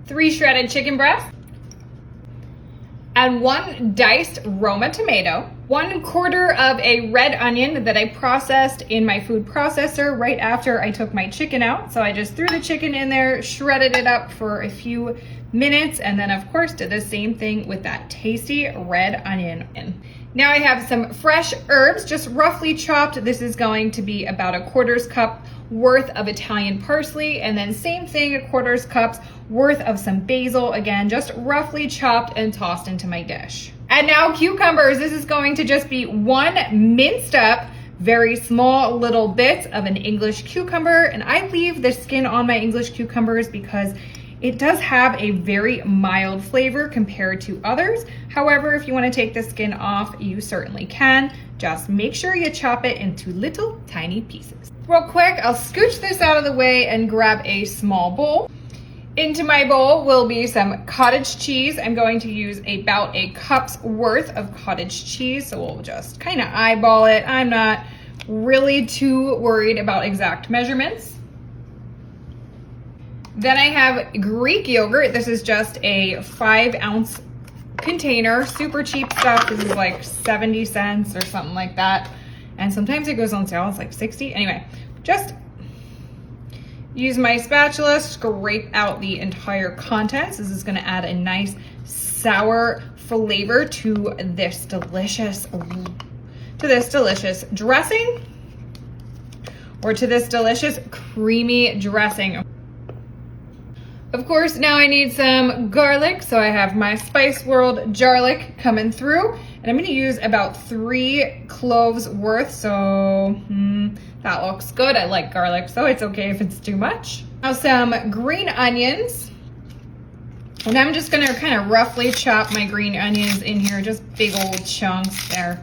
3 shredded chicken breasts, and 1 diced Roma tomato, 1/4 of a red onion that I processed in my food processor right after I took my chicken out. So I just threw the chicken in there, shredded it up for a few minutes, and then of course did the same thing with that tasty red onion. Now I have some fresh herbs, just roughly chopped. This is going to be about 1/4 cup worth of Italian parsley, and then same thing, 1/4 cups worth of some basil, again, just roughly chopped and tossed into my dish. And now cucumbers. This is going to just be 1 minced up, very small little bits of an English cucumber, and I leave the skin on my English cucumbers because it does have a very mild flavor compared to others. However, if you want to take the skin off, you certainly can. Just make sure you chop it into little tiny pieces. Real quick, I'll scooch this out of the way and grab a small bowl. Into my bowl will be some cottage cheese. I'm going to use about 1 cup's worth of cottage cheese, so we'll just kind of eyeball it. I'm not really too worried about exact measurements. Then I have Greek yogurt. This is just a 5-ounce container, super cheap stuff. This is like 70 cents or something like that. And sometimes it goes on sale, it's like 60. Anyway, just use my spatula, scrape out the entire contents. This is gonna add a nice sour flavor to this delicious dressing, or to this delicious creamy dressing. Of course, now I need some garlic, so I have my Spice World garlic coming through, and I'm gonna use about 3 cloves worth, so that looks good. I like garlic, so it's okay if it's too much. Now some green onions, and I'm just gonna kind of roughly chop my green onions in here, just big old chunks. There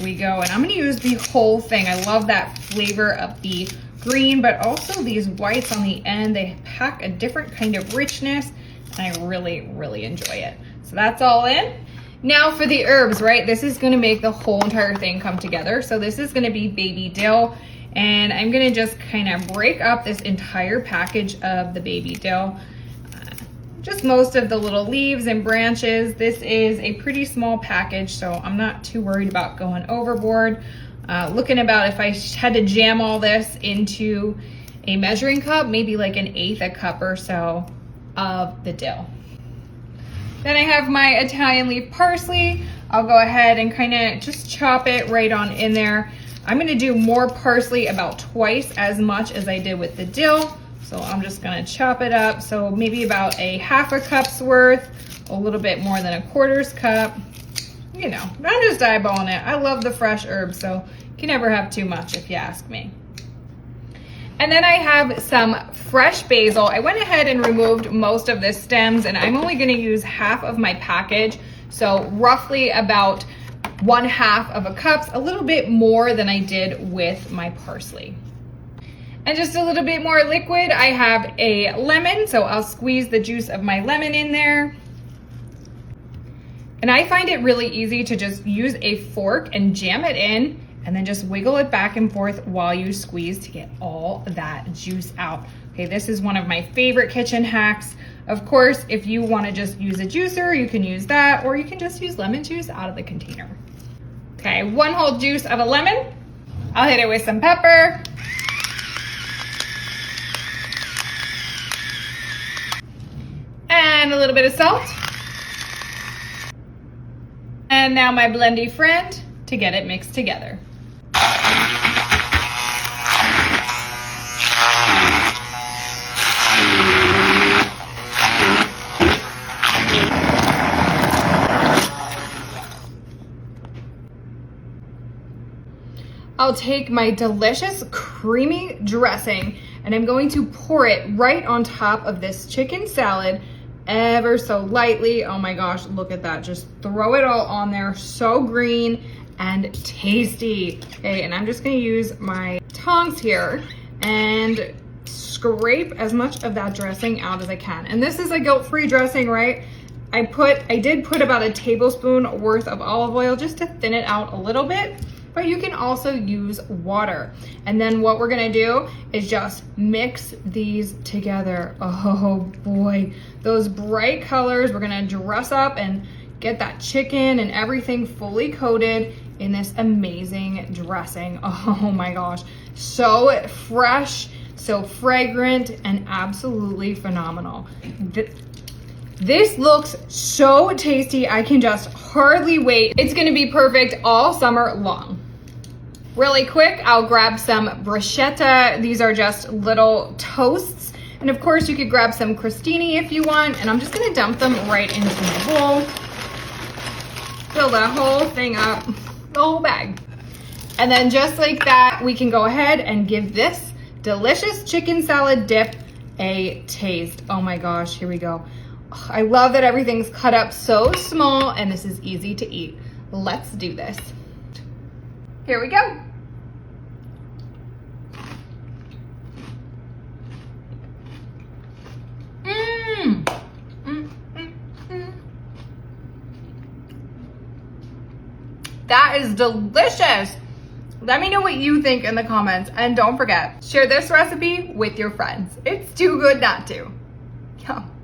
we go, and I'm gonna use the whole thing. I love that flavor of the green, but also these whites on the end, they pack a different kind of richness, and I really, really enjoy it. So that's all in. Now for the herbs, right? This is gonna make the whole entire thing come together. So this is gonna be baby dill, and I'm gonna just kind of break up this entire package of the baby dill. Just most of the little leaves and branches. This is a pretty small package, so I'm not too worried about going overboard. Looking about if I had to jam all this into a measuring cup, maybe like 1/8 a cup or so of the dill. Then I have my Italian leaf parsley. I'll go ahead and kind of just chop it right on in there. I'm gonna do more parsley, about twice as much as I did with the dill. So I'm just gonna chop it up. So maybe about 1/2 a cup's worth, a little bit more than 1/4 cup. You know, I'm just eyeballing it. I love the fresh herbs, so you can never have too much if you ask me. And then I have some fresh basil. I went ahead and removed most of the stems, and I'm only gonna use half of my package. So roughly about 1/2 of a cup, a little bit more than I did with my parsley. And just a little bit more liquid, I have a lemon, so I'll squeeze the juice of my lemon in there. And I find it really easy to just use a fork and jam it in, and then just wiggle it back and forth while you squeeze to get all that juice out. Okay, this is one of my favorite kitchen hacks. Of course, if you want to just use a juicer, you can use that, or you can just use lemon juice out of the container. Okay, 1 whole juice of a lemon. I'll hit it with some pepper. And a little bit of salt. And now my blendy friend to get it mixed together. I'll take my delicious creamy dressing and I'm going to pour it right on top of this chicken salad ever so lightly. Oh my gosh, look at that. Just throw it all on there. So green and tasty. Okay, and I'm just gonna use my tongs here and scrape as much of that dressing out as I can. And this is a guilt-free dressing, right? I did put about a tablespoon worth of olive oil just to thin it out a little bit. but you can also use water. And then what we're gonna do is just mix these together. Oh boy, those bright colors. We're gonna dress up and get that chicken and everything fully coated in this amazing dressing. Oh my gosh, so fresh, so fragrant, and absolutely phenomenal. This looks so tasty. I can just hardly wait. It's gonna be perfect all summer long. Really quick, I'll grab some bruschetta. These are just little toasts. And of course you could grab some crostini if you want. And I'm just gonna dump them right into my bowl. Fill that whole thing up, the whole bag. And then just like that, we can go ahead and give this delicious chicken salad dip a taste. Oh my gosh, here we go. I love that everything's cut up so small and this is easy to eat. Let's do this. Here we go. That is delicious. Let me know what you think in the comments, and don't forget, share this recipe with your friends. It's too good not to. Yum.